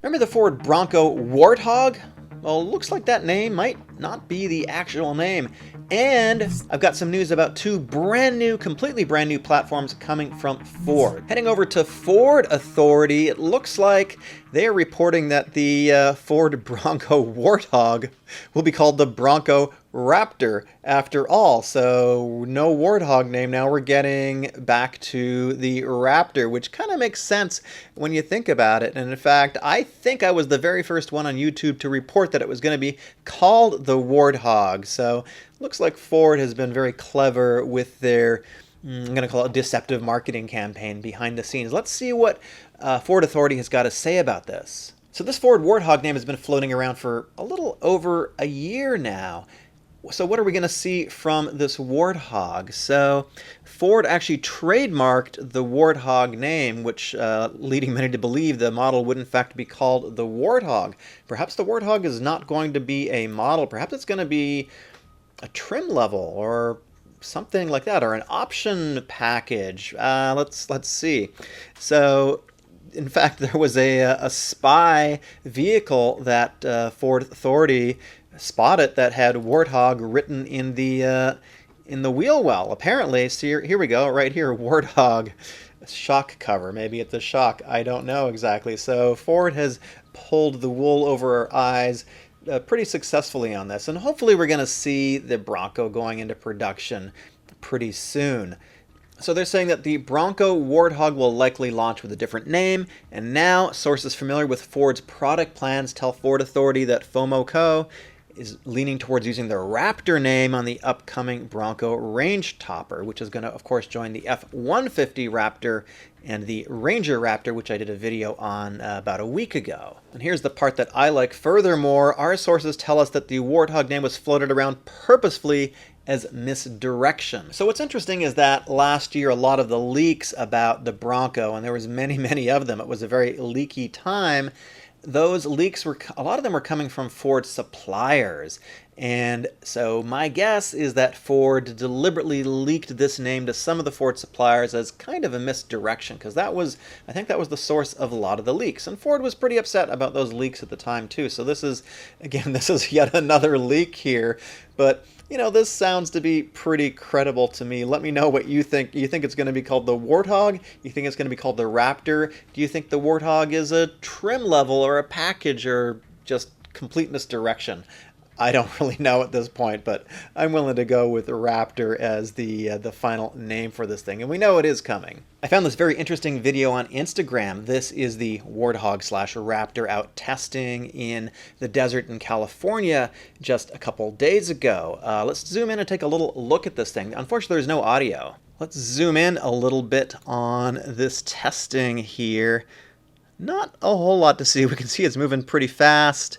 Remember the Ford Bronco Warthog? Well, looks like that name might not be the actual name. And I've got some news about two completely brand new platforms coming from Ford. Heading over to Ford Authority, it looks like they are reporting that the Ford Bronco Warthog will be called the Bronco Raptor after all. So no Warthog name now. We're getting back to the Raptor, which kind of makes sense when you think about it. And in fact, I think I was the very first one on YouTube to report that it was going to be called the Warthog. So looks like Ford has been very clever with their, I'm going to call it a deceptive marketing campaign behind the scenes. Let's see what Ford Authority has got to say about this. So this Ford Warthog name has been floating around for a little over a year now. So what are we going to see from this Warthog? So Ford actually trademarked the Warthog name, which leading many to believe the model would in fact be called the Warthog. Perhaps the Warthog is not going to be a model. Perhaps it's going to be a trim level or something like that, or an option package. Let's see. So in fact, there was a spy vehicle that Ford Authority spotted that had Warthog written in the wheel well. Apparently, so here we go, right here, Warthog shock cover. Maybe it's a shock. I don't know exactly. So Ford has pulled the wool over our eyes pretty successfully on this, and hopefully we're going to see the Bronco going into production pretty soon. So they're saying that the Bronco Warthog will likely launch with a different name, and now sources familiar with Ford's product plans tell Ford Authority that FOMO is leaning towards using the Raptor name on the upcoming Bronco Range Topper, which is going to, of course, join the F-150 Raptor and the Ranger Raptor, which I did a video on about a week ago. And here's the part that I like. Furthermore, our sources tell us that the Warthog name was floated around purposefully as misdirection. So what's interesting is that last year a lot of the leaks about the Bronco, and there was many of them, it was a very leaky time, those leaks were, a lot of them were coming from Ford suppliers. And so my guess is that Ford deliberately leaked this name to some of the Ford suppliers as kind of a misdirection, because I think that was the source of a lot of the leaks. And Ford was pretty upset about those leaks at the time too. So this is yet another leak here. But you know, this sounds to be pretty credible to me. Let me know what you think. You think it's going to be called the Warthog? You think it's going to be called the Raptor? Do you think the Warthog is a trim level or a package or just complete misdirection? I don't really know at this point, but I'm willing to go with Raptor as the final name for this thing, and we know it is coming. I found this very interesting video on Instagram. This is the Warthog/Raptor out testing in the desert in California just a couple days ago. Let's zoom in and take a little look at this thing. Unfortunately, there's no audio. Let's zoom in a little bit on this testing here. Not a whole lot to see. We can see it's moving pretty fast.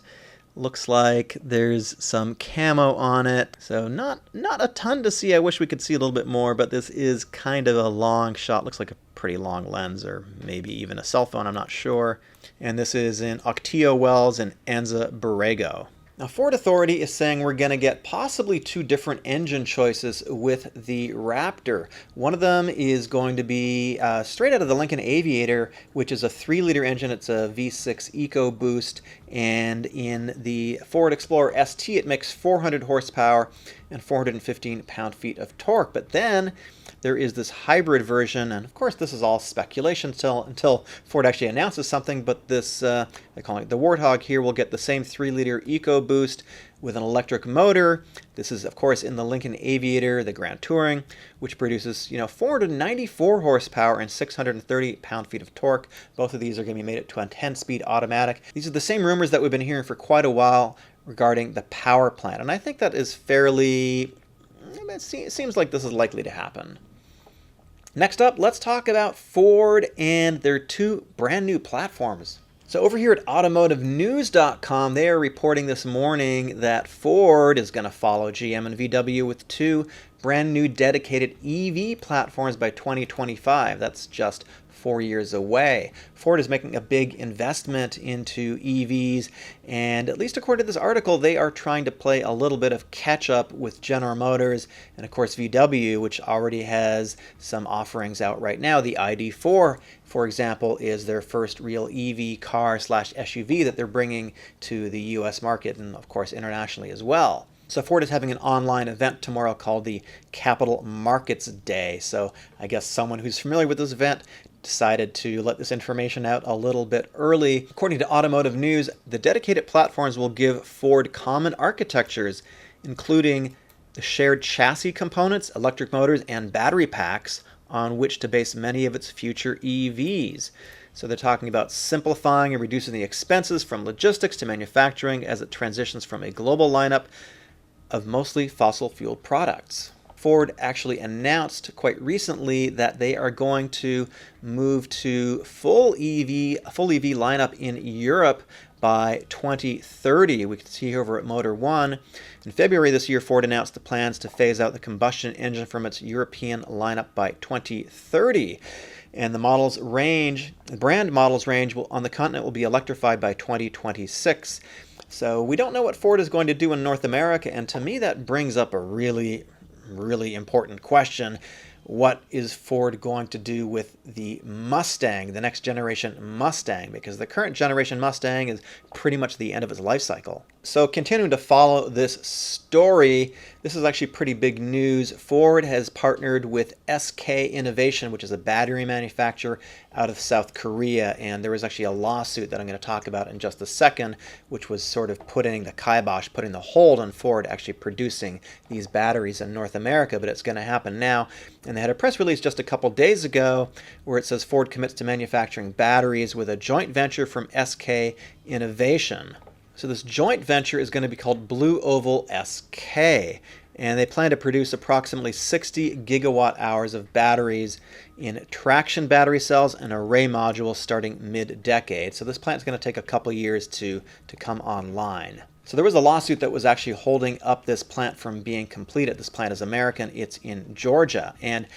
Looks like there's some camo on it, so not a ton to see. I wish we could see a little bit more, but this is kind of a long shot. Looks like a pretty long lens, or maybe even a cell phone, I'm not sure. And this is in Ocotillo Wells and Anza Borrego. Now, Ford Authority is saying we're going to get possibly two different engine choices with the Raptor. One of them is going to be straight out of the Lincoln Aviator, which is a 3-liter engine. It's a V6 EcoBoost. And in the Ford Explorer ST, it makes 400 horsepower and 415 pound-feet of torque. But then there is this hybrid version, and of course this is all speculation until Ford actually announces something, but this, they call it the Warthog here, will get the same 3-liter EcoBoost with an electric motor. This is, of course, in the Lincoln Aviator, the Grand Touring, which produces, 494 horsepower and 630 pound-feet of torque. Both of these are going to be made to a 10-speed automatic. These are the same rumors that we've been hearing for quite a while regarding the power plant, and I think that is fairly, it seems like this is likely to happen. Next up, let's talk about Ford and their two brand new platforms. So over here at automotivenews.com, they are reporting this morning that Ford is going to follow GM and VW with two brand new dedicated EV platforms by 2025. That's just 4 years away. Ford is making a big investment into EVs, and at least according to this article, they are trying to play a little bit of catch up with General Motors and of course VW, which already has some offerings out right now. The ID.4, for example, is their first real EV car slash SUV that they're bringing to the US market and of course internationally as well. So Ford is having an online event tomorrow called the Capital Markets Day. So I guess someone who's familiar with this event decided to let this information out a little bit early. According to Automotive News, the dedicated platforms will give Ford common architectures, including the shared chassis components, electric motors, and battery packs on which to base many of its future EVs. So they're talking about simplifying and reducing the expenses from logistics to manufacturing as it transitions from a global lineup of mostly fossil fuel products. Ford actually announced quite recently that they are going to move to full EV lineup in Europe by 2030. We can see over at Motor One. In February this year, Ford announced the plans to phase out the combustion engine from its European lineup by 2030. And the brand models range on the continent will be electrified by 2026. So we don't know what Ford is going to do in North America, and to me that brings up a really important question. What is Ford going to do with the Mustang, the next generation Mustang? Because the current generation Mustang is pretty much the end of its life cycle. So continuing to follow this story, this is actually pretty big news. Ford has partnered with SK Innovation, which is a battery manufacturer out of South Korea, and there was actually a lawsuit that I'm going to talk about in just a second, which was sort of putting the hold on Ford actually producing these batteries in North America, but it's going to happen now. And they had a press release just a couple days ago where it says Ford commits to manufacturing batteries with a joint venture from SK Innovation. So this joint venture is going to be called Blue Oval SK, and they plan to produce approximately 60 gigawatt hours of batteries in traction battery cells and array modules starting mid-decade. So this plant is going to take a couple years to come online. So there was a lawsuit that was actually holding up this plant from being completed. This plant is American. It's in Georgia. And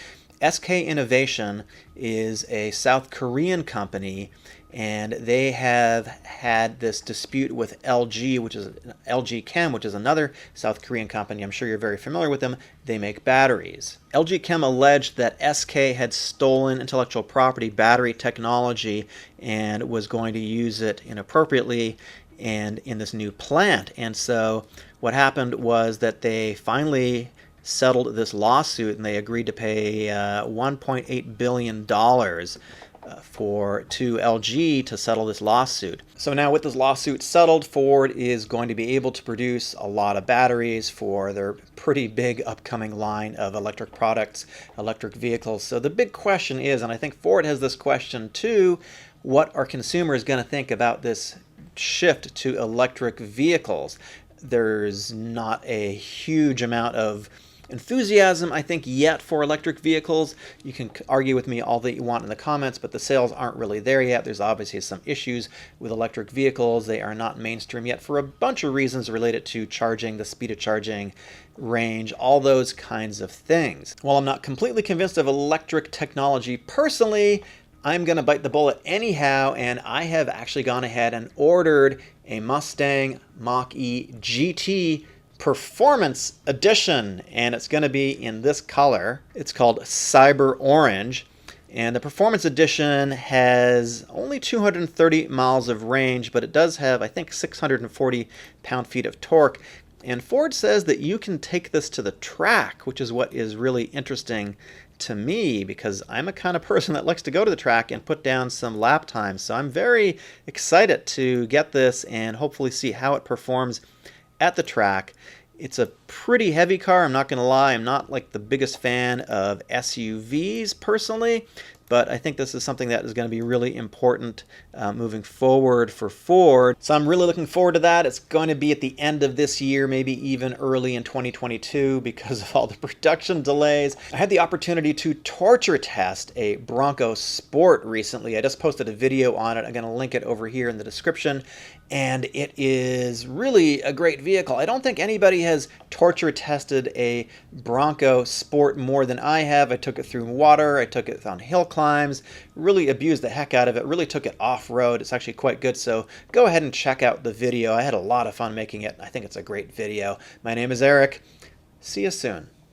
SK Innovation is a South Korean company, and they have had this dispute with LG, which is LG Chem, which is another South Korean company. I'm sure you're very familiar with them. They make batteries. LG Chem alleged that SK had stolen intellectual property battery technology and was going to use it inappropriately and in this new plant. And so what happened was that they finally settled this lawsuit, and they agreed to pay $1.8 billion to LG to settle this lawsuit. So now with this lawsuit settled, Ford is going to be able to produce a lot of batteries for their pretty big upcoming line of electric products, electric vehicles. So the big question is, and I think Ford has this question too, what are consumers going to think about this shift to electric vehicles? There's not a huge amount of enthusiasm, I think, yet for electric vehicles. You can argue with me all that you want in the comments, but the sales aren't really there yet. There's obviously some issues with electric vehicles. They are not mainstream yet for a bunch of reasons related to charging, the speed of charging, range, all those kinds of things. While I'm not completely convinced of electric technology personally, I'm going to bite the bullet anyhow, and I have actually gone ahead and ordered a Mustang Mach-E GT Performance Edition, and it's going to be in this color. It's called Cyber Orange, and the Performance Edition has only 230 miles of range, but it does have, I think, 640 pound-feet of torque. And Ford says that you can take this to the track, which is what is really interesting to me, because I'm a kind of person that likes to go to the track and put down some lap time. So I'm very excited to get this and hopefully see how it performs at the track. It's a pretty heavy car, I'm not going to lie. I'm not like the biggest fan of SUVs personally, but I think this is something that is going to be really important moving forward for Ford. So I'm really looking forward to that. It's going to be at the end of this year, maybe even early in 2022 because of all the production delays. I had the opportunity to torture test a Bronco Sport recently. I just posted a video on it. I'm going to link it over here in the description. And it is really a great vehicle. I don't think anybody has torture tested a Bronco Sport more than I have. I took it through water, I took it on hill climbs, climbs, really abused the heck out of it, really took it off-road. It's actually quite good, so go ahead and check out the video. I had a lot of fun making it. I think it's a great video. My name is Eric. See you soon.